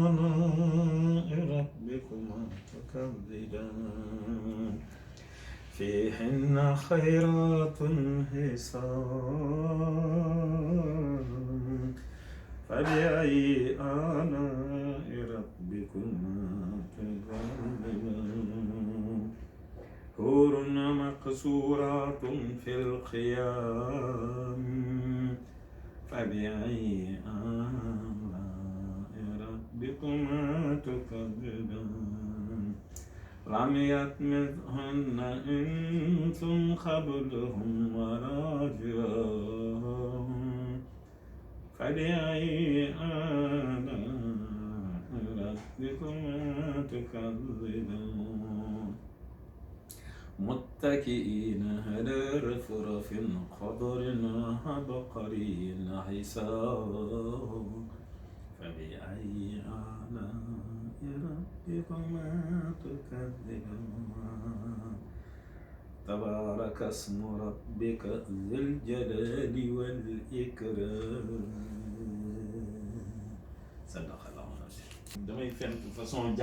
آلاء ربكما تكذبان فيهن خيرات حسان فبأي آلاء ربكما تكذبان حور مقصورات في الخيام فبأي آلاء ربكما تكذبان لم يطمثهن إنس قبلهم ولا جان فبأي آلاء ربكما تكذبان متكئين على رفرف خضر عبقري حسان فبأي آلاء ربكما تكذبان تبارك اسم ربك ذي الجلال والإكرام صدق الله العظيم. damay fent façon